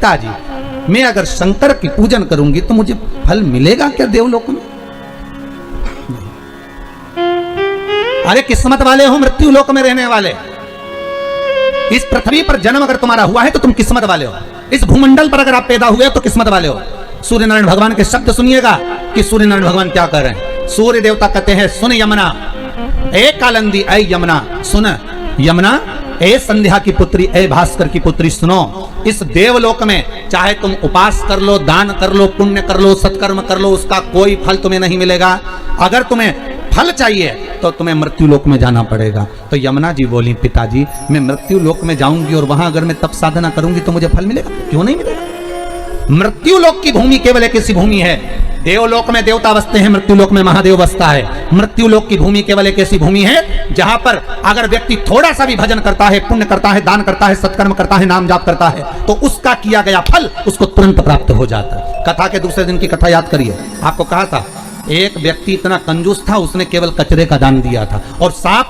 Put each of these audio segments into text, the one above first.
पिताजी, मैं अगर शंकर की पूजन करूंगी तो मुझे फल मिलेगा क्या देवलोक में? अरे किस्मत वाले हो, मृत्यु लोक में रहने वाले। इस पृथ्वी पर जन्म अगर तुम्हारा हुआ है तो तुम किस्मत वाले हो। इस भूमंडल पर अगर आप पैदा हुए तो किस्मत वाले हो। सूर्य नारायण भगवान के शब्द सुनिएगा कि सूर्य नारायण भगवान क्या कर रहे हैं। सूर्य देवता कहते हैं, सुन यमुना ए कालंदी ए यमुना, सुन यमुना ए संध्या की पुत्री ए भास्कर की पुत्री, सुनो। इस देवलोक में चाहे तुम उपास कर लो, दान कर लो, पुण्य कर लो, सत्कर्म कर लो, उसका कोई फल तुम्हें नहीं मिलेगा। अगर तुम्हें फल चाहिए तो तुम्हें मृत्यु लोक में जाना पड़ेगा। तो यमुना जी बोली, पिताजी मैं मृत्यु लोक में जाऊंगी और वहां अगर मैं तप साधना करूंगी तो मुझे फल मिलेगा? क्यों नहीं मिलेगा? मृत्यु लोक की भूमि केवल एक ऐसी भूमि है, देवलोक में देवता बसते हैं, मृत्यु लोक में महादेव बसता है। मृत्यु लोक की भूमि केवल एक ऐसी भूमि है जहां पर अगर व्यक्ति थोड़ा सा भी भजन करता है, पुण्य करता है, दान करता है, सत्कर्म करता है, नाम जाप करता है, तो उसका किया गया फल उसको तुरंत प्राप्त हो जाता है। कथा के दूसरे दिन की कथा याद करिए। आपको कहा था एक व्यक्ति इतना कंजूस था, उसने केवल कचरे का दान दिया था और सांप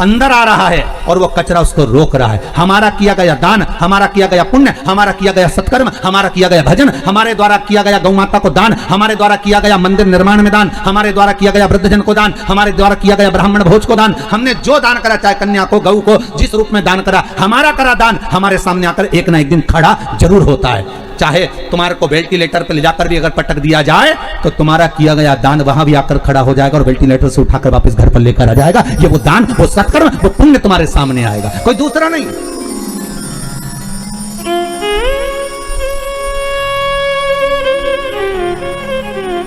अंदर आ रहा है और वो कचरा उसको रोक रहा है। हमारा किया गया दान, हमारा किया गया पुण्य, हमारा किया गया सत्कर्म, हमारा किया गया भजन, हमारे द्वारा किया गया गौ माता को दान, हमारे द्वारा किया गया मंदिर निर्माण में दान, हमारे द्वारा किया गया वृद्धजन को दान, हमारे द्वारा किया गया ब्राह्मण भोज को दान, हमने जो दान करा, चाहे कन्या को, गऊ को, जिस रूप में दान करा, हमारा करा दान हमारे सामने आकर एक ना एक दिन खड़ा जरूर होता है। चाहे तुम्हारे को वेंटिलेटर पर ले जाकर भी अगर पटक दिया जाए तो तुम्हारा किया गया दान वहां भी आकर खड़ा हो जाएगा और वेंटिलेटर से उठाकर वापस घर पर लेकर आ जाएगा। ये वो दान, वो सत्कर्म, वो पुण्य तुम्हारे सामने आएगा, कोई दूसरा नहीं।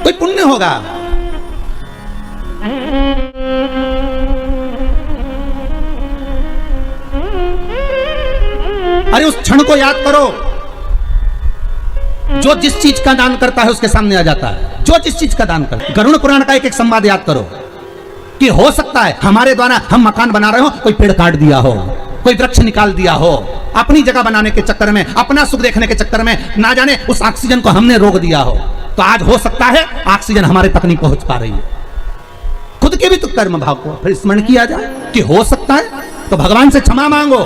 कोई पुण्य होगा। अरे उस क्षण को याद करो जो जिस चीज का दान करता है उसके सामने आ जाता है। जो जिस चीज का दान करता है। गरुड़ पुराण का एक संवाद याद करो कि हो सकता है हमारे द्वारा हम मकान बना रहे हो, कोई पेड़ काट दिया हो, कोई वृक्ष निकाल दिया हो, अपनी जगह बनाने के चक्कर में, अपना सुख देखने के चक्कर में ना जाने उस ऑक्सीजन को हमने रोक दिया हो। तो आज हो सकता है ऑक्सीजन हमारे तक नहीं पहुंच पा रही है। खुद के भी तो कर्म भाव को फिर स्मरण किया जाए कि हो सकता है, तो भगवान से क्षमा मांगो,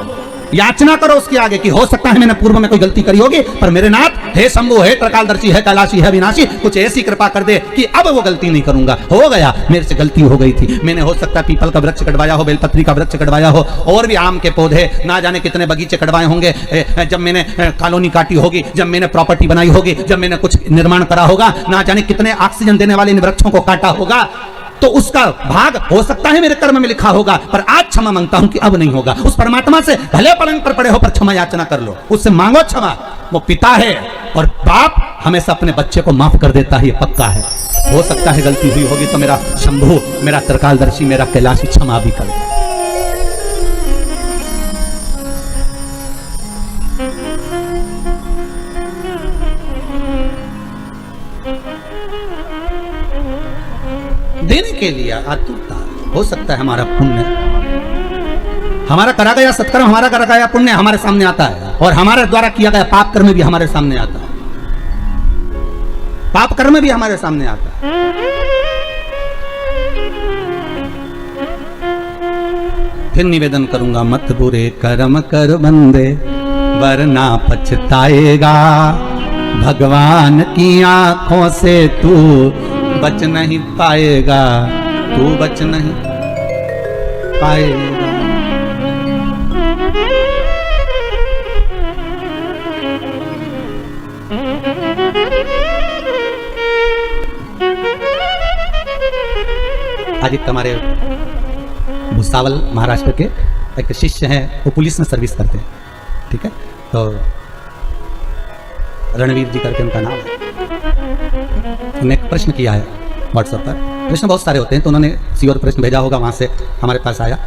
याचना करो उसके आगे कि हो सकता है मैंने पूर्व में कोई गलती करी होगी, पर मेरे नाथ हे शंभु, हे त्रिकालदर्शी, है कैलाशी, है विनाशी, कुछ ऐसी कृपा कर दे कि अब वो गलती नहीं करूंगा। हो गया, मेरे से गलती हो गई थी, मैंने हो सकता है पीपल का वृक्ष कटवाया हो, बेलपत्री का वृक्ष कटवाया हो, और भी आम के पौधे, ना जाने कितने बगीचे कटवाए होंगे। जब मैंने कॉलोनी काटी होगी, जब मैंने प्रॉपर्टी बनाई होगी, जब मैंने कुछ निर्माण करा होगा, ना जाने कितने ऑक्सीजन देने वाले इन वृक्षों को काटा होगा, तो उसका भाग हो सकता है मेरे कर्म में लिखा होगा, पर आज क्षमा मांगता हूं कि अब नहीं होगा। उस परमात्मा से भले पलंग पर पड़े हो पर क्षमा याचना कर लो, उससे मांगो क्षमा। वो पिता है और बाप हमेशा अपने बच्चे को माफ कर देता है, ये पक्का है। हो सकता है गलती हुई होगी तो मेरा शंभु, मेरा त्रिकालदर्शी, मेरा कैलाशी क्षमा भी कर दे। देने के लिए आतुरता। हो सकता है हमारा पुण्य, हमारा करा गया सत्कर्म, हमारा करा गया पुण्य हमारे सामने आता है, और हमारे द्वारा किया गया पाप कर्म भी हमारे सामने आता है। पाप कर्म भी हमारे सामने आता है। फिर निवेदन करूंगा, मत बुरे कर्म कर बंदे वरना पछताएगा, भगवान की आंखों से तू बच नहीं पाएगा, तू बच नहीं पाएगा। आज एक हमारे भुसावल महाराष्ट्र के एक शिष्य हैं, वो पुलिस में सर्विस करते हैं, ठीक है, तो रणवीर जी करके उनका नाम है। उन्होंने एक प्रश्न किया है व्हाट्सएप पर, प्रश्न बहुत सारे होते हैं, तो उन्होंने सीओ प्रश्न भेजा होगा, वहाँ से हमारे पास आया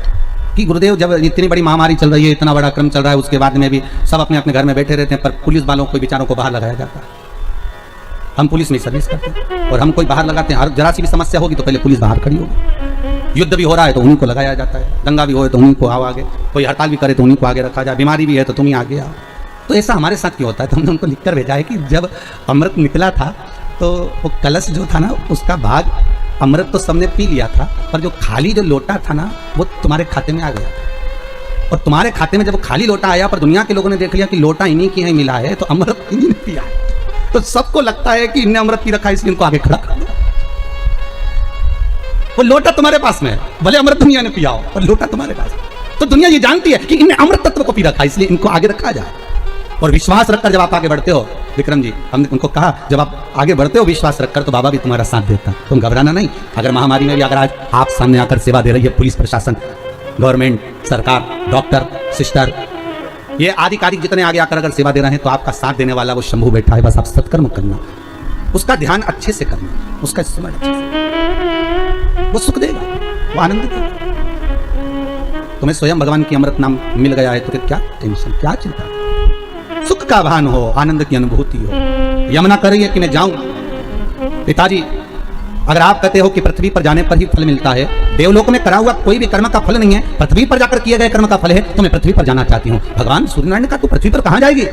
कि गुरुदेव जब इतनी बड़ी महामारी चल रही है, इतना बड़ा क्रम चल रहा है, उसके बाद में भी सब अपने अपने घर में बैठे रहते हैं, पर पुलिस वालों को बेचारों को बाहर लगाया जाता है। हम पुलिस में सर्विस करते हैं और हम कोई बाहर लगाते हैं, हर जरा सी भी समस्या होगी तो पहले पुलिस बाहर खड़ी होगी। युद्ध भी हो रहा है तो उन्हीं को लगाया जाता है, दंगा भी हो तो उन्हीं को आओ आगे, कोई हड़ताल भी करे तो उन्हीं को आगे रखा जाए, बीमारी भी है तो तुम ही आगे आओ। तो ऐसा हमारे साथ क्यों होता है? तो हमने उनको लिखकर भेजा है कि जब अमृत निकला था तो वो कलश जो था ना, उसका भाग अमृत तो सबने पी लिया था, पर जो खाली जो लोटा था ना वो तुम्हारे खाते में आ गया था, और तुम्हारे खाते में जब खाली लोटा आया पर दुनिया के लोगों ने देख लिया कि लोटा इन्हीं की है मिला है, तो अमृत इन्हीं ने पिया है, तो सबको लगता है कि इनने अमृत पी रखा है इसलिए इनको आगे खड़ा कर दिया। वो लोटा तुम्हारे पास में है, भले अमृत दुनिया ने पिया हो पर लोटा तुम्हारे पास है। तो दुनिया ये जानती है कि इनने अमृत तत्व को पी रखा है इसलिए इनको आगे रखा जाए। और विश्वास रखकर जब आप आगे बढ़ते हो, विक्रम जी हमने उनको कहा जब आप आगे बढ़ते हो विश्वास रखकर तो बाबा भी तुम्हारा साथ देता है, तुम घबराना नहीं। अगर महामारी में भी अगर आज आप सामने आकर सेवा दे रही है पुलिस प्रशासन, गवर्नमेंट, सरकार, डॉक्टर, सिस्टर, ये आधिकारिक जितने आगे आकर अगर सेवा दे रहे हैं तो आपका साथ देने वाला वो शंभू बैठा है, बस आप सत्कर्म करना, उसका ध्यान अच्छे से करना, उसका स्मरण अच्छे से, वो सुख देगा, वो आनंद देगा। तुम्हें स्वयं भगवान की अमृत नाम मिल गया है तो क्या टेंशन, क्या चिंता, सुख का भान हो, आनंद की अनुभूति हो। यमुना कर रही है कि मैं जाऊं। पिताजी अगर आप कहते हो कि पृथ्वी पर जाने पर ही फल मिलता है, देवलोक में करा हुआ कोई भी कर्म का फल नहीं है, पृथ्वी पर जाकर किए गए कर्म का फल है, तो मैं पृथ्वी पर जाना चाहती हूँ। भगवान सूर्यनारायण ने कहा तू पृथ्वी पर कहाँ जाएगी,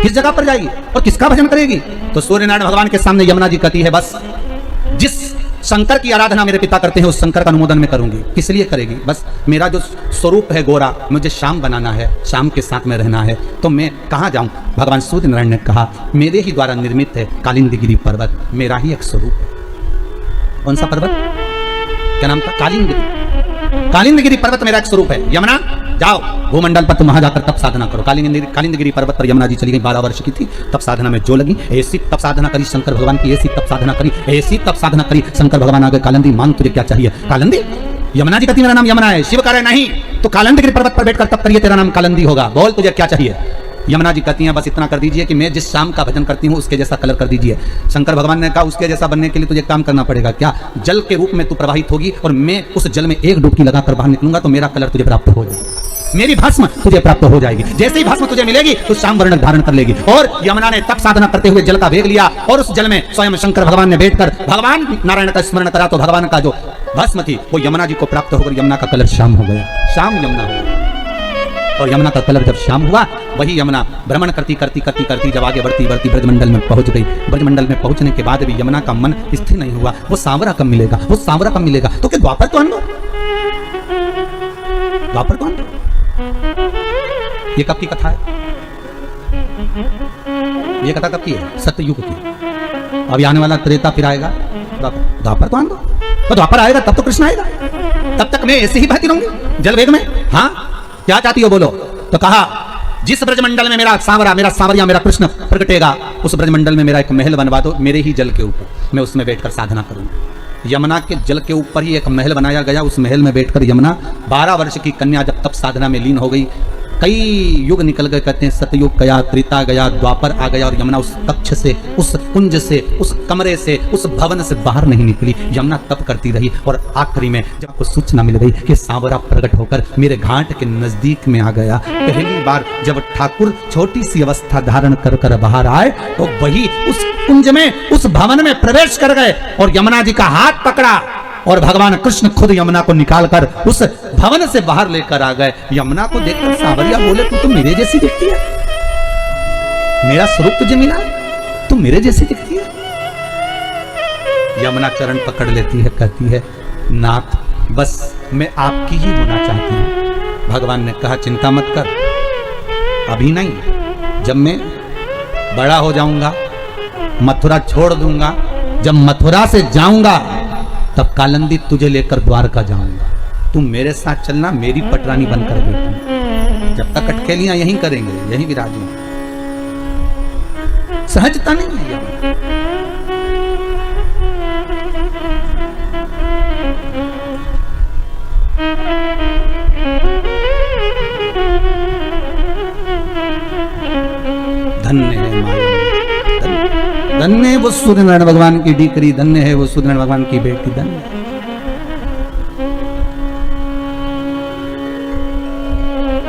किस जगह पर जाएगी और किसका भजन करेगी? तो सूर्यनारायण भगवान के सामने यमुना जी कहती है बस जिस शंकर की आराधना मेरे पिता करते हैं उस शंकर का अनुमोदन में करूंगी। किस लिए करेगी? बस मेरा जो स्वरूप है गोरा, मुझे श्याम बनाना है, श्याम के साथ में रहना है, तो मैं कहाँ जाऊं? भगवान सूर्यनारायण ने कहा मेरे ही द्वारा निर्मित है कालिंदगिरी पर्वत, मेरा ही एक स्वरूप है। कौन सा पर्वत? क्या नाम था? कालिंदगिरी। कालिंदगिरी पर्वत मेरा एक स्वरूप है। यमुना जाओ भूमंडल पर, तुम वहां जाकर तप साधना करो। कालिंदगिरी पर्वत पर यमुना जी चली गई, 12 वर्ष की थी, तप साधना में जो लगी, ऐसी तप साधना करी शंकर भगवान की, ऐसी तप साधना करी, ऐसी तप साधना करी, शंकर भगवान आ गए, कालिंदी मांग तुझे क्या चाहिए? कालिंदी? यमुना जी कहती मेरा नाम यमुना है। शिव कह रहे नहीं, तो कालिंदगिरी पर्वत पर बैठकर तप करिए, तेरा नाम कालिंदी होगा, बोल तुझे क्या चाहिए? यमुना जी कहती हैं बस इतना कर दीजिए कि मैं जिस शाम का भजन करती हूँ उसके जैसा कलर कर दीजिए। शंकर भगवान ने कहा उसके जैसा बनने के लिए तुझे काम करना पड़ेगा। क्या? जल के रूप में तू प्रवाहित होगी और मैं उस जल में एक डुबकी लगाकर बाहर निकलूंगा तो मेरा कलर तुझे प्राप्त हो जाएगा, मेरी भस्म तुझे प्राप्त हो जाएगी। जैसे ही भस्म तुझे मिलेगी तो श्याम वर्ण धारण कर लेगी। और यमुना ने तप साधना करते हुए जल का वेग लिया और उस जल में स्वयं शंकर भगवान ने बैठकर भगवान नारायण का स्मरण करा, तो भगवान का जो भस्म थी वो यमुना जी को प्राप्त होकर यमुना का कलर श्याम हो गया, श्याम यमुना हो गया। और यमुना का कलर जब श्याम हुआ, वही यमुना भ्रमण करती करती करती करती जब आगे बढ़ती बढ़ती ब्रजमंडल में पहुंच गई। ब्रजमंडल में पहुंचने के बाद भी यमुना का मन स्थिर नहीं हुआ। वो सांवरा कब मिलेगा, वो सांवरा कब मिलेगा? तो क्या द्वापर तो आन दो, द्वापर तो आन दो। ये कब की कथा है? ये कथा कब की है? सत्ययुग की। अभी आने वाला त्रेता फिर आएगा, द्वापर तो आन दो। तो द्वापर आएगा तब तो कृष्ण आएगा, तब तक मैं ऐसे ही बहती रहूंगी जल वेग में। हाँ क्या चाहती हो बोलो? तो कहा जिस ब्रजमंडल में मेरा सांवरा, मेरा सांवरिया, मेरा कृष्ण प्रगटेगा, उस ब्रजमंडल में मेरा एक महल बनवा दो, मेरे ही जल के ऊपर, मैं उसमें बैठकर साधना करूंगा। यमुना के जल के ऊपर ही एक महल बनाया गया, उस महल में बैठकर यमुना 12 वर्ष की कन्या जब तप साधना में लीन हो गई। कई युग निकल गए, कहते हैं सतयुग गया, त्रेता गया, द्वापर आ गया और यमुना उस कक्ष से, उस कुंज से, उस कमरे से, उस भवन से बाहर नहीं निकली। यमुना तप करती रही और आखिरी में जब आपको सूचना मिल गई कि सांवरा प्रकट होकर मेरे घाट के नजदीक में आ गया, पहली बार जब ठाकुर छोटी सी अवस्था धारण कर कर बाहर आए तो वही उस कुंज में, उस भवन में प्रवेश कर गए और यमुना जी का हाथ पकड़ा और भगवान कृष्ण खुद यमुना को निकालकर उस भवन से बाहर लेकर आ गए। यमुना को देखकर सांवरिया बोले तू तो मेरे जैसी दिखती है, मेरा स्वरूप तुझे मिला, तू मेरे जैसी दिखती है। यमुना चरण पकड़ लेती है, कहती है नाथ बस मैं आपकी ही होना चाहती हूं। भगवान ने कहा चिंता मत कर, अभी नहीं, जब मैं बड़ा हो जाऊंगा, मथुरा छोड़ दूंगा, जब मथुरा से जाऊंगा तब कालिंदी तुझे लेकर द्वारका जाऊंगा, तुम मेरे साथ चलना, मेरी पटरानी बनकर बैठना। जब तक अटकेलियां यहीं करेंगे, यहीं विराजेंगे। सहजता नहीं है यमुना। धन्य है माया, धन्य है वो सूर्यनारायण भगवान की डीकरी, धन्य है वो सूर्यनारायण भगवान की बेटी, धन्य।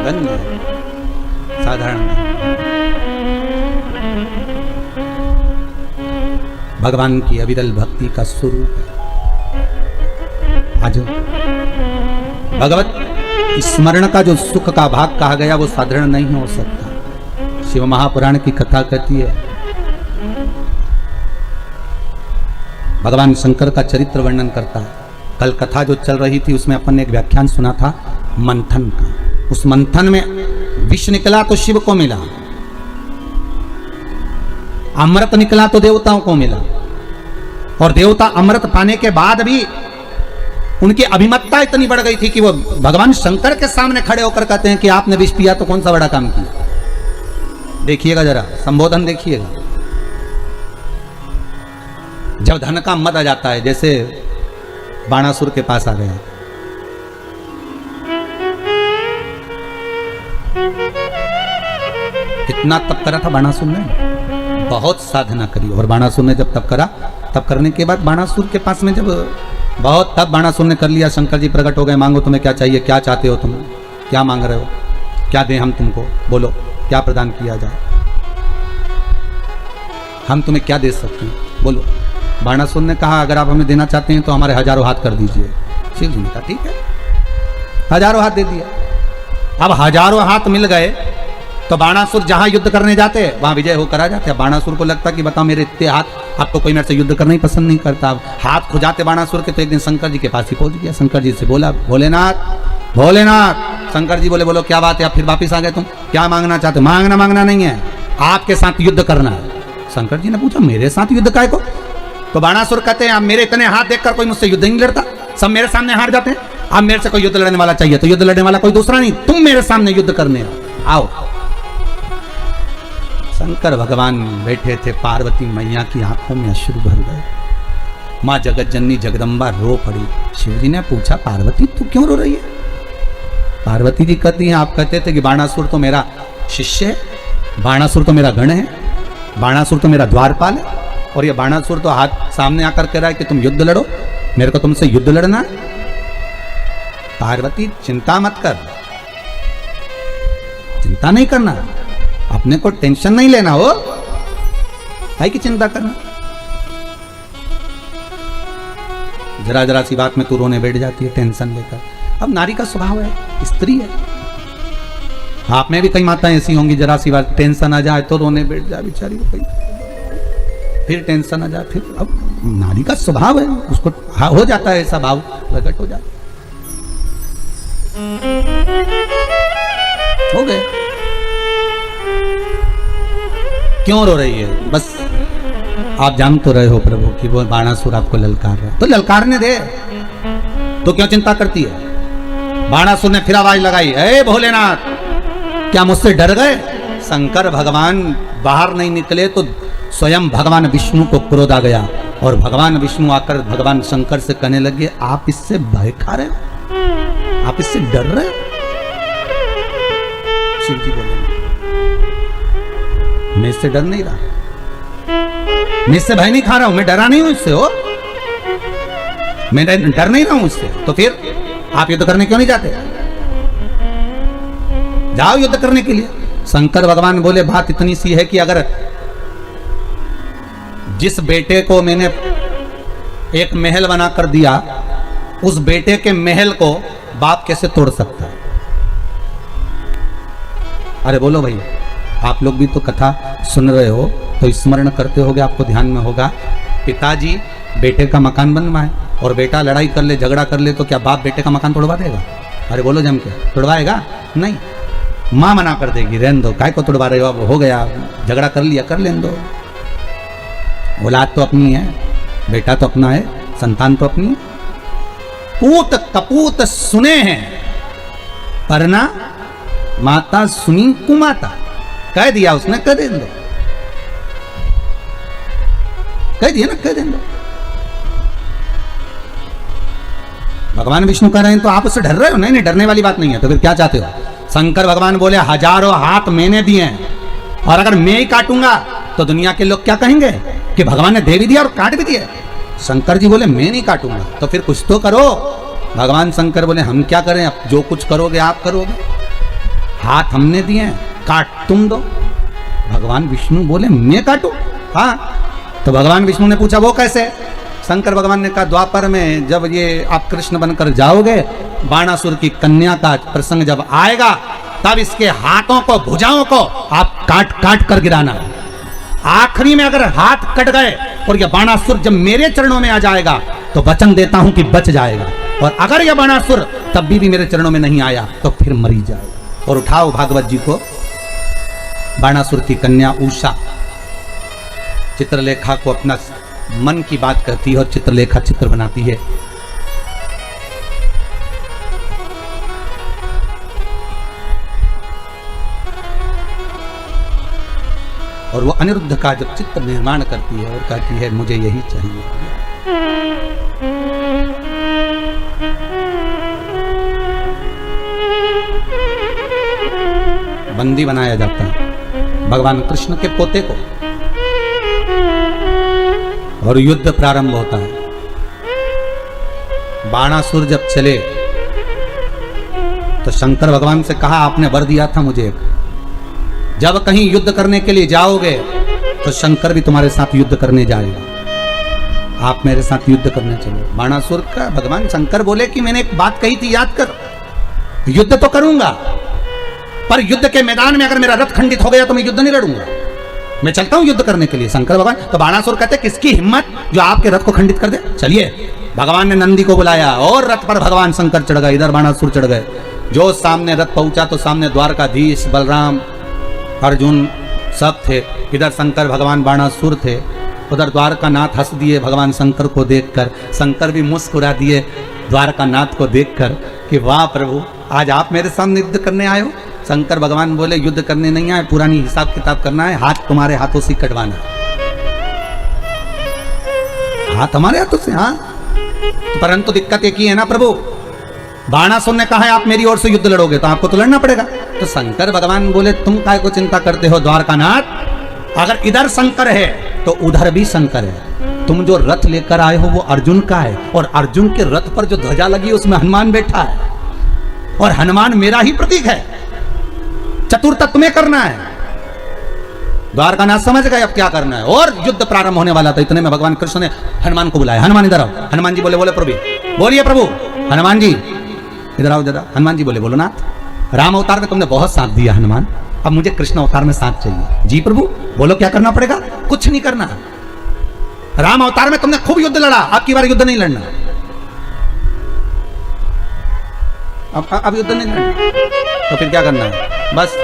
धन्य है, साधारण नहीं। भगवान की अविरल भक्ति का स्वरूप है। आज भगवत स्मरण का जो सुख का भाग कहा गया वो साधारण नहीं हो सकता। शिव महापुराण की कथा कहती है, भगवान शंकर का चरित्र वर्णन करता है। कल कथा जो चल रही थी उसमें अपन ने एक व्याख्यान सुना था मंथन का। उस मंथन में विष निकला तो शिव को मिला, अमृत निकला तो देवताओं को मिला, और देवता अमृत पाने के बाद भी उनकी अभिमतता इतनी बढ़ गई थी कि वो भगवान शंकर के सामने खड़े होकर कहते हैं कि आपने विष पिया तो कौन सा बड़ा काम किया। देखिएगा जरा संबोधन देखिएगा। जब धन का मद आ जाता है, जैसे बाणासुर के पास आ गया, कितना तप करा था बाणासुर ने, बहुत साधना करी। और बाणासुर ने जब तप करा, तप करने के बाद बाणासुर के पास में जब बहुत तप बाणासुर ने कर लिया, शंकर जी प्रकट हो गए, मांगो तुम्हें क्या चाहिए, क्या चाहते हो तुम, क्या मांग रहे हो, क्या दें हम तुमको, बोलो क्या प्रदान किया जाए, हम तुम्हें क्या दे सकते हैं, बोलो। बाणासुर ने कहा अगर आप हमें देना चाहते हैं तो हमारे हजारों हाथ कर दीजिए। शिव जी ने कहा ठीक है, हजारों हाथ दे दिया। अब हजारों हाथ मिल गए तो बाणासुर जहां युद्ध करने जाते वहां विजय होकर आ जाते। बाणासुर को लगता कि बताओ मेरे इतने हाथ, आपको कोई मेरे से युद्ध करना ही पसंद नहीं करता। हाथ खुजाते बाणासुर के, तो एक दिन शंकर जी के पास ही पहुंच गया। शंकर जी से बोला भोलेनाथ भोलेनाथ। शंकर जी बोले बोलो क्या बात है, आप फिर वापिस आ गए, तुम क्या मांगना चाहते हो। मांगना नहीं है, आपके साथ युद्ध करना है। शंकर जी ने पूछा मेरे साथ युद्ध काय को। तो बाणासुर कहते हैं मेरे इतने हाथ देखकर कोई मुझसे युद्ध नहीं लड़ता, सब मेरे सामने हार जाते हैं। अब मेरे से कोई युद्ध लड़ने वाला चाहिए, तो युद्ध लड़ने वाला कोई दूसरा नहीं, तुम मेरे सामने युद्ध करने आओ। शंकर भगवान बैठे थे, पार्वती मैया की आंखों में अश्रु भर गए। माँ जगत जननी जगदम्बा रो पड़ी। शिव जी ने पूछा पार्वती तू क्यों रो रही है। पार्वती जी कहती हैं आप कहते थे कि बाणासुर तो मेरा शिष्य है, बाणासुर तो मेरा गण है, बाणासुर तो मेरा द्वारपाल है, और ये बाणासुर तो हाथ सामने आकर कह रहा है कि तुम युद्ध लड़ो, मेरे को तुमसे युद्ध लड़ना है। पार्वती चिंता मत कर, चिंता नहीं करना, अपने को टेंशन नहीं लेना हो, है कि चिंता करना। जरा जरा सी बात में तू रोने बैठ जाती है टेंशन लेकर। अब नारी का स्वभाव है, स्त्री है। आप में भी कई माताएं ऐसी होंगी, जरा सी बात टेंशन आ जाए तो रोने बैठ जाए बेचारी को, फिर टेंशन आ जाए, फिर अब नारी का स्वभाव है, उसको हो जाता है ऐसा भाव प्रकट हो जाता हो गए। क्यों रो रही है, बस आप जान तो रहे हो प्रभु कि वो बाणासुर आपको ललकार रहा है, तो ललकारने दे, तो क्यों चिंता करती है। बाणासुर ने फिर आवाज लगाई, ए भोलेनाथ क्या मुझसे डर गए। शंकर भगवान बाहर नहीं निकले तो स्वयं भगवान विष्णु को क्रोध आ गया, और भगवान विष्णु आकर भगवान शंकर से कहने लगे आप इससे भय खा रहे हो, आप इससे डर रहे हो। शिव जी बोले मैं इससे डर नहीं रहा, मैं इससे भय नहीं खा रहा हूं, मैं डरा नहीं हूं इससे, हो मैं डर नहीं रहा हूं इससे। तो फिर आप युद्ध करने क्यों नहीं जाते, जाओ युद्ध करने के लिए। शंकर भगवान बोले बात इतनी सी है कि अगर जिस बेटे को मैंने एक महल बना कर दिया, उस बेटे के महल को बाप कैसे तोड़ सकता है। अरे बोलो भाई, आप लोग भी तो कथा सुन रहे हो तो स्मरण करते होगे, आपको ध्यान में होगा पिताजी बेटे का मकान बनवाए और बेटा लड़ाई कर ले, झगड़ा कर ले, तो क्या बाप बेटे का मकान तोड़वा देगा। अरे बोलो जम के, तोड़वाएगा नहीं, माँ मना कर देगी रहने दो, काय को तोड़वा रहे हो, अब हो गया झगड़ा कर लिया कर लेने दो, औलाद तो अपनी है, बेटा तो अपना है, संतान तो अपनी है। पूत कपूत सुने हैं परना माता सुनी कुमाता, कह दिया उसने, कह दे दो, कह दिया ना, कह दे दो। भगवान विष्णु कह रहे हैं तो आप उससे डर रहे हो, नहीं नहीं डरने वाली बात नहीं है, तो फिर क्या चाहते हो। शंकर भगवान बोले हजारों हाथ मैंने दिए हैं, और अगर मैं ही काटूंगा तो दुनिया के लोग क्या कहेंगे कि भगवान ने दे भी दिया और काट भी दिया। शंकर जी बोले मैं नहीं काटूंगा, तो फिर कुछ तो करो। भगवान शंकर बोले हम क्या करें, अब जो कुछ करोगे आप करोगे, हाथ हमने दिए हैं, काट तुम दो। भगवान विष्णु बोले मैं काटूं, हाँ। तो भगवान विष्णु ने पूछा वो कैसे। शंकर भगवान ने कहा द्वापर में जब ये आप कृष्ण बनकर जाओगे, बाणासुर की कन्या का प्रसंग जब आएगा, तब इसके हाथों को भुजाओं को आप काट काट कर गिराना। आखिरी में अगर हाथ कट गए और यह बाणासुर जब मेरे चरणों में आ जाएगा तो वचन देता हूं कि बच जाएगा, और अगर यह बाणासुर तब भी मेरे चरणों में नहीं आया तो फिर मरी जाएगा। और उठाओ भागवत जी को। बाणासुर की कन्या उषा चित्रलेखा को अपना मन की बात करती है और चित्रलेखा चित्र बनाती है। और वो अनिरुद्ध का जब चित्र निर्माण करती है और कहती है मुझे यही चाहिए। बंदी बनाया जाता है भगवान कृष्ण के पोते को और युद्ध प्रारंभ होता है। बाणासुर जब चले तो शंकर भगवान से कहा आपने वर दिया था मुझे, जब कहीं युद्ध करने के लिए जाओगे तो शंकर भी तुम्हारे साथ युद्ध करने जाएगा, आप मेरे साथ युद्ध करने चलो। बाणासुर का भगवान शंकर बोले कि मैंने एक बात कही थी याद कर, युद्ध तो करूंगा पर युद्ध के मैदान में अगर मेरा रथ खंडित हो गया तो मैं युद्ध नहीं लड़ूंगा, मैं चलता हूं युद्ध करने के लिए। शंकर भगवान तो बाणासुर कहते किसकी हिम्मत जो आपके रथ को खंडित कर दे। चलिए भगवान ने नंदी को बुलाया और रथ पर भगवान शंकर चढ़ गए, इधर बाणासुर चढ़ गए। जो सामने रथ पहुंचा तो सामने द्वारकाधीश बलराम अर्जुन सब थे, इधर शंकर भगवान बाणासुर थे, उधर द्वारकानाथ हंस दिए भगवान शंकर को देखकर। शंकर भी मुस्कुरा दिए द्वारकानाथ को देखकर कि वाह प्रभु आज आप मेरे सामने युद्ध करने आए हो। शंकर भगवान बोले युद्ध करने नहीं आए, पुरानी हिसाब किताब करना है, हाथ तुम्हारे हाथों से कटवाना, हाथ हमारे हाथों से। हाँ परंतु दिक्कत एक ही है ना प्रभु, बाणासुर ने कहा है आप मेरी ओर से युद्ध लड़ोगे तो आपको तो लड़ना पड़ेगा। तो शंकर भगवान बोले तुम काय को चिंता करते हो द्वारकानाथ, अगर इधर शंकर है तो उधर भी शंकर है। तुम जो रथ लेकर आए हो वो अर्जुन का है और अर्जुन के रथ पर जो ध्वजा लगी है उसमें हनुमान बैठा है और हनुमान मेरा ही प्रतीक है। चतुर्थ तुम्हें करना है। द्वारकानाथ समझ गए अब क्या करना है और युद्ध प्रारंभ होने वाला था। इतने में भगवान कृष्ण ने हनुमान को बुलाया, हनुमान इधर आओ। हनुमान जी बोले बोले प्रभु, बोलिए प्रभु। हनुमान जी इधर आओ जरा। हनुमान जी बोले बोलो नाथ, राम अवतार में तुमने बहुत साथ दिया हनुमान, अब मुझे कृष्ण अवतार में साथ चाहिए। जी प्रभु बोलो क्या करना पड़ेगा। कुछ नहीं करना, राम अवतार में तुमने खूब युद्ध लड़ा, अब की बार युद्ध नहीं लड़ना, अब युद्ध नहीं लड़ना। तो फिर क्या करना है, बस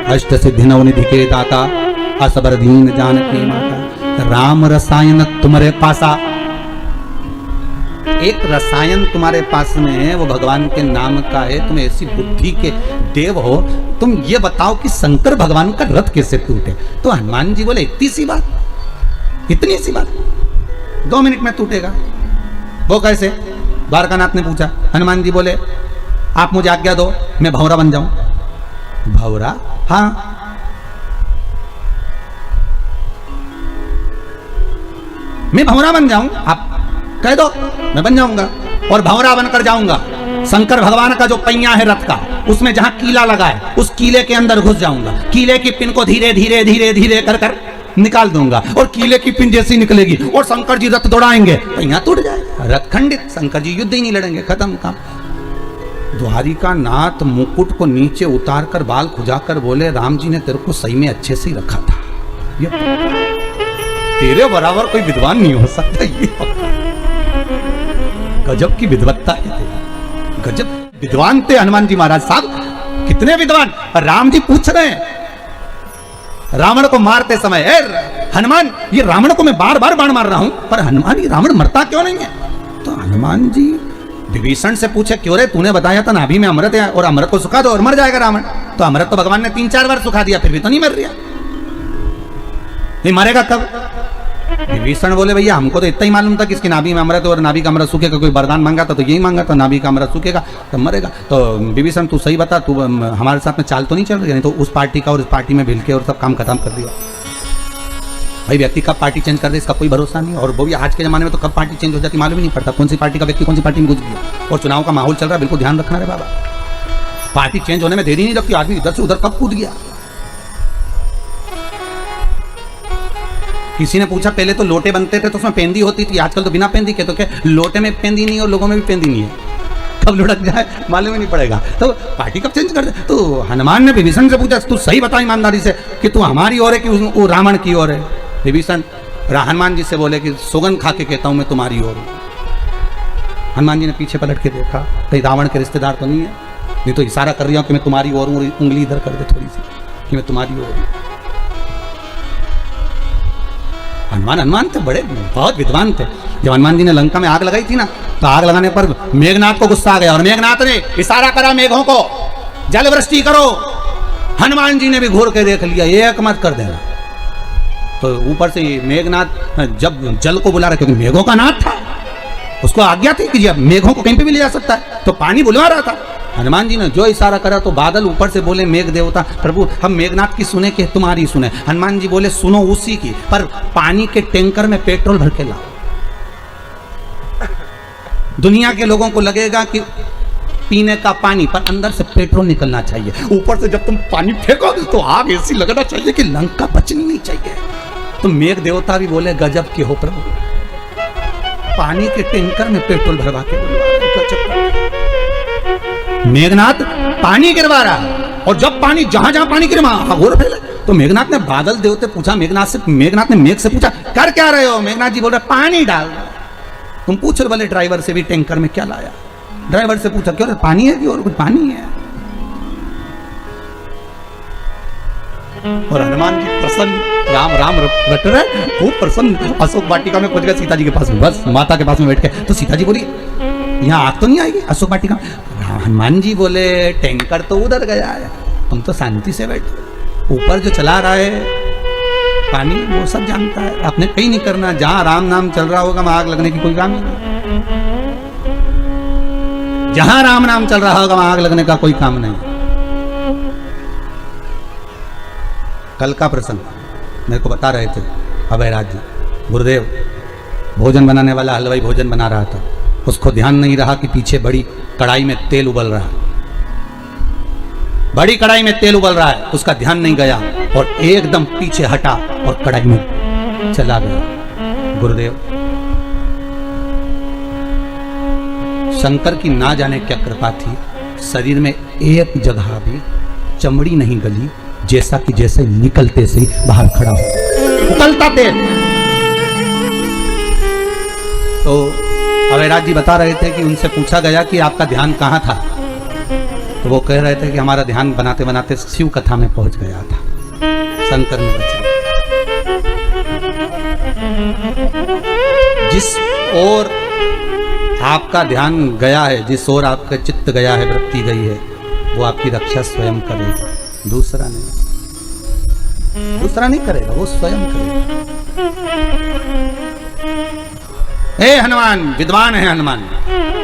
अष्ट सिद्धि नवनिधि के दाता असबर दीन जानकी माता, राम रसायन तुम्हारे पासा। एक रसायन तुम्हारे पास में है वो भगवान के नाम का है, तुम ऐसी बुद्धि के देव हो, तुम ये बताओ कि शंकर भगवान का रथ कैसे टूटे। तो हनुमान जी बोले इतनी सी बात, इतनी सी बात 2 मिनट में टूटेगा। वो कैसे, द्वारकानाथ ने पूछा। हनुमान जी बोले आप मुझे आज्ञा दो मैं भंवरा बन जाऊं। भंवरा? हाँ। मैं भंवरा बन जाऊं, आप कह दो मैं बन जाऊंगा और भंवरा बनकर जाऊंगा। शंकर भगवान का जो पहिया है रथ का उसमें जहां कीला लगा है उस कीले के अंदर घुस जाऊंगा, कीले की पिन को धीरे धीरे धीरे धीरे कर कर निकाल दूंगा और कीले की पिन जैसी निकलेगी और शंकर जी रथ दौड़ाएंगे, पहिया टूट जाएगा, रथ खंडित, शंकर जी युद्ध ही नहीं लड़ेंगे, खत्म काम। द्वारिका नाथ मुकुट को नीचे उतार कर बाल खुजाकर बोले राम जी ने तेरे को सही में अच्छे से ही रखा था, ये तेरे बराबर कोई विद्वान नहीं हो सकता। ये गजब की विद्वत्ता है, गजब विद्वान थे हनुमान जी महाराज साहब, कितने विद्वान। राम जी पूछ रहे हैं रावण को मारते समय, हनुमान ये रावण को मैं बार बार बाण मार रहा हूं पर हनुमान ये रावण मरता क्यों नहीं है। तो हनुमान जी विभीषण से पूछे क्यों रे, तूने बताया था नाभि में अमृत है और अमृत को सुखा दो और मर जाएगा रावण। तो अमृत तो भगवान ने 3-4 बार सुखा दिया फिर भी तो नहीं मर रहा, नहीं मरेगा कब। विभीषण बोले भैया हमको तो इतना ही मालूम था कि इसकी नाभि में अमृत और नाभि का अमृत सूखेगा, कोई वरदान मांगा था तो यही मांगा था नाभि का अमृत सूखेगा तो मरेगा। तो विभीषण तू सही बता, तू हमारे साथ में चाल तो नहीं चल रही, नहीं तो उस पार्टी का और इस पार्टी में भिल के और सब काम खत्म कर दिया। भाई व्यक्ति कब पार्टी चेंज कर दे इसका कोई भरोसा नहीं, और वो भी आज के जमाने में तो कब पार्टी चेंज हो जाती मालूम ही नहीं पड़ता, कौन सी पार्टी का व्यक्ति कौन सी पार्टी में घुस गया। और चुनाव का माहौल चल रहा है, बिल्कुल ध्यान रखना है बाबा, पार्टी चेंज होने में देरी नहीं लगती, आदमी इधर से उधर कब कूद गया। किसी ने पूछा पहले तो लोटे बनते थे तो उसमें पेंदी होती थी, आजकल तो बिना पेंदी के, तो क्या लोटे में पेंदी नहीं और लोगों में भी पेंदी नहीं है, कब लुढ़क जाए मालूम ही नहीं पड़ेगा। तो पार्टी कब चेंज कर दे। तो हनुमान ने विभीषण से पूछा तू सही बता ईमानदारी से कि तू हमारी ओर है कि वो रावण की ओर है। विभीषण हनुमान जी से बोले कि सौगंध खा के कहता हूं मैं तुम्हारी ओर हूं। हनुमान जी ने पीछे पलट के देखा कहीं रावण के रिश्तेदार तो नहीं है। नहीं तो इशारा कर रही हूँ कि मैं तुम्हारी ओर हूँ, उंगली इधर कर दे थोड़ी सी कि मैं तुम्हारी ओर हूँ। हनुमान थे, बड़े बहुत विद्वान थे। जब हनुमान जी ने लंका में आग लगाई थी ना, तो आग लगाने पर मेघनाथ को गुस्सा आ गया और मेघनाथ ने इशारा करा मेघों को, जल वृष्टि करो। हनुमान जी ने भी घूर के देख लिया, एक मत कर देना। तो ऊपर से मेघनाथ जब जल को बुला रहा, क्योंकि मेघों का नाथ था, उसको आज्ञा थी कि मेघों को कहीं पे भी ले जा सकता है, तो पानी बुलवा रहा था। हनुमान जी ने जो इशारा करा तो बादल ऊपर से बोले, मेघ देवता प्रभु हम मेघनाथ की सुने कि तुम्हारी सुने। हनुमान जी बोले सुनो उसी की, पर पानी के टैंकर में पेट्रोल भर के लाओ। दुनिया के लोगों को लगेगा कि पीने का पानी, पर अंदर से पेट्रोल निकलना चाहिए। ऊपर से जब तुम पानी फेंको तो आग ऐसी लगना चाहिए कि लंका बचनी नहीं चाहिए। तो मेघ देवता भी बोले गजब के हो प्रभु, पानी के टैंकर में पेट्रोल भरवा के मेघनाथ पानी गिरवा रहा, और जब पानी जहां जहां पानी गिरे वहां घोर फैले। तो मेघनाथ ने बादल देवते पूछा, मेघनाथ ने मेघ से पूछा कर क्या रहे हो? मेघनाथ जी बोल रहे पानी डाल। तुम पूछ रहे बोले ड्राइवर से भी टैंकर में क्या लाया? ड्राइवर से पूछा क्यों पानी है कि और कुछ पानी है? और हनुमान जी प्रसन्न, राम राम रट रहे, खूब प्रसन्न। अशोक वाटिका में पहुंच गए सीता जी के पास में, बस माता के पास में बैठ के। तो सीता जी बोली यहाँ आग तो नहीं आएगी अशोक वाटिका? हनुमान जी बोले टैंकर तो उधर गया है, तुम तो शांति से बैठो। ऊपर जो चला रहा है पानी वो सब जानता है, आपने कहीं नहीं करना। जहां राम नाम चल रहा होगा वहां आग लगने की कोई काम नहीं। जहां राम नाम चल रहा होगा वहां आग लगने का कोई काम नहीं। कल का प्रसंग मेरे को बता रहे थे अभयराज जी, गुरुदेव भोजन बनाने वाला हलवाई भोजन बना रहा था, उसको ध्यान नहीं रहा कि पीछे बड़ी कढ़ाई में तेल उबल रहा है, बड़ी कढ़ाई में तेल उबल रहा है, उसका ध्यान नहीं गया और एकदम पीछे हटा और कढ़ाई में चला गया। गुरुदेव शंकर की ना जाने क्या कृपा थी, शरीर में एक जगह भी चमड़ी नहीं गली, जैसा कि जैसे निकलते से बाहर खड़ा हो उकलता तेल। तो अभयराज जी बता रहे थे कि उनसे पूछा गया कि आपका ध्यान कहाँ था? तो वो कह रहे थे कि हमारा ध्यान बनाते बनाते शिव कथा में पहुंच गया था, शंकर ने बचा। जिस ओर आपका ध्यान गया है, जिस ओर आपका चित्त गया है, वृत्ति गई है, वो आपकी रक्षा स्वयं करेगा, दूसरा नहीं करेगा, वो स्वयं करेगा। हे हनुमान, विद्वान है हनुमान।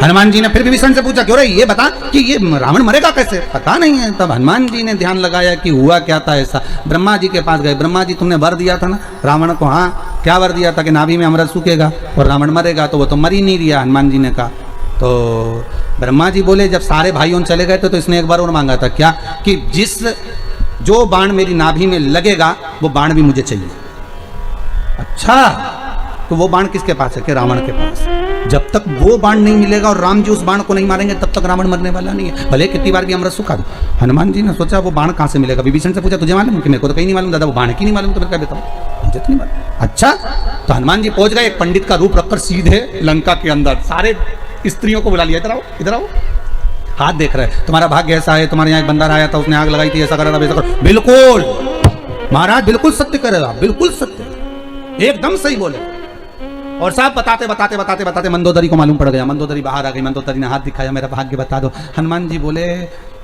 हनुमान जी ने फिर विभीषण से पूछा क्यों रे ये बता कि ये रावण मरेगा कैसे? पता नहीं है। तब हनुमान जी ने ध्यान लगाया कि हुआ क्या था ऐसा। ब्रह्मा जी के पास गए, ब्रह्मा जी तुमने वर दिया था ना रावण को? हाँ, क्या वर दिया था? कि नाभि में अमृत सूखेगा और रावण मरेगा। तो वो तो मर ही नहीं दिया, हनुमान जी ने कहा। तो ब्रह्मा जी बोले जब सारे भाइयों चले गए थे तो इसने एक बार और मांगा था, क्या कि जो बाण मेरी नाभि में लगेगा वो बाण भी मुझे चाहिए। अच्छा, तो वो बाण किसके पास है? कि रावण के पास। जब तक वो बाण नहीं मिलेगा और राम जी उस बाण को नहीं मारेंगे तब तक रावण मरने वाला नहीं है, भले कितनी बार भी अमृत सुखा दो। हनुमान जी ने सोचा वो बाण कहाँ से मिलेगा। विभीषण से पूछा तुझे मालूम? कि मेरे को तो कहीं नहीं मालूम दादा, वो बाण की नहीं मालूम। तो मैं क्या बताऊँ, मुझे तो नहीं मालूम। अच्छा, तो हनुमान जी पहुंच गए, एक पंडित का रूप रखकर सीधे लंका के अंदर सारे स्त्रियों को बुला लिया, इधर आओ इधर आओ। हाथ देख रहे, तुम्हारा भाग्य ऐसा है, तुम्हारे यहाँ एक बंदा आया था, उसने आग लगाई थी, ऐसा करा था वैसा करो। बिल्कुल महाराज, बिल्कुल सत्य करेगा, बिल्कुल सत्य, एकदम सही बोले। और साहब बताते बताते बताते बताते मंदोदरी को मालूम पड़ गया। मंदोदरी बाहर आ गई, मंदोदरी ने हाथ दिखाया, मेरा भाग्य बता दो। हनुमान जी बोले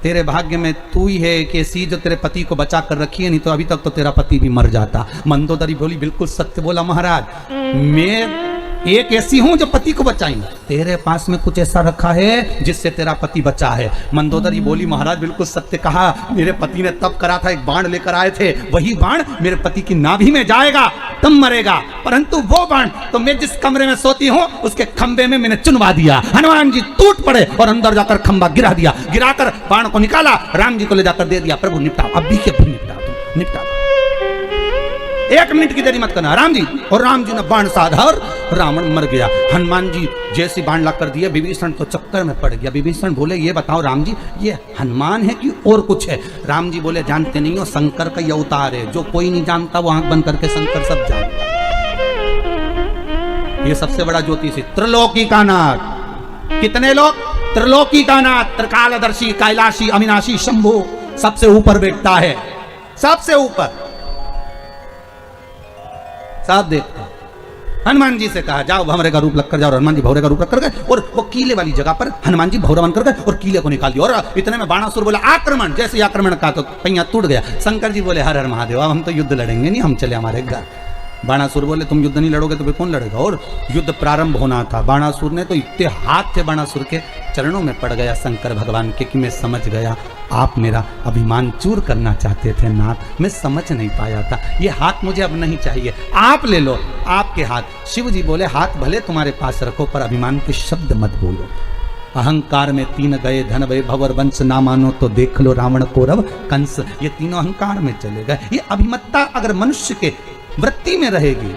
तेरे भाग्य में तू ही है कि ऐसी जो तेरे पति को बचा कर रखी है, नहीं तो अभी तक तो तेरा पति भी मर जाता। मंदोदरी बोली बिल्कुल सत्य बोला महाराज, मैं एक ऐसी हूं जो पति को बचाई, तेरे पास में कुछ ऐसा रखा है जिससे तेरा पति बचा है। मंदोदरी बोली महाराज बिल्कुल सत्य कहा, मेरे पति ने तब करा था, एक बाण लेकर आए थे, वही बाण मेरे पति की नाभि में जाएगा तब मरेगा, परंतु वो बाण तो मैं जिस कमरे में सोती हूँ उसके खंबे में मैंने चुनवा दिया। हनुमान जी टूट पड़े और अंदर जाकर खंबा गिरा दिया, गिराकर बाण को निकाला, राम जी को ले जाकर दे दिया, प्रभु निपटाओ, अभी के अभी निपटा दो, निपटा दो, 1 मिनट की देरी मत करना राम जी। और राम जी ने बाण साधा और रावण मर गया। हनुमान जी जैसे बाण ला कर दिए, विभीषण तो चक्कर में पड़ गया। विभीषण बोले ये बताओ राम जी, ये हनुमान है कि और कुछ है? राम जी बोले जानते नहीं हो, शंकर का ये अवतार है, जो कोई नहीं जानता वो आंख बंद करके शंकर सब जानता। ये सबसे बड़ा ज्योतिषी, त्रिलोकी का नाथ। कितने लोग? त्रिलोकी का नाथ, त्रिकालदर्शी, कैलाशी, अविनाशी, शंभु सबसे ऊपर बैठता है, सबसे ऊपर। सब देखते हैं। हनुमान जी से कहा जाओ भंवरे का रूप रखकर जाओ, हनुमान जी भंवरे का रूप रखकर गए और वो कीले वाली जगह पर हनुमान जी भंवरा बनकर गए और कीले को निकाल दिया। और इतने में बाणासुर बोला आक्रमण, जैसे ही आक्रमण का तो पहिया टूट गया। शंकर जी बोले हर हर महादेव, अब हम तो युद्ध लड़ेंगे नहीं, हम चले हमारे घर। बाणासुर बोले तुम युद्ध नहीं लड़ोगे तो फिर कौन लड़ेगा। और युद्ध प्रारंभ होना था। बाणासुर ने तो इतने हाथ थे बाणासुर के, चरणों में पड़ गया शंकर भगवान के कि मैं समझ गया आप मेरा अभिमान चूर करना चाहते थे नाथ, मैं समझ नहीं पाया था, ये हाथ मुझे अब नहीं चाहिए, आप ले लो आपके हाथ। शिव जी बोले हाथ भले तुम्हारे पास रखो पर अभिमान के शब्द मत बोलो। अहंकार में तीन गए धन भय भवर वंश, ना मानो तो देख लो रावण कौरव कंस। ये तीनों अहंकार में चले गए। ये अभिमत्ता अगर मनुष्य के वृत्ति में रहेगी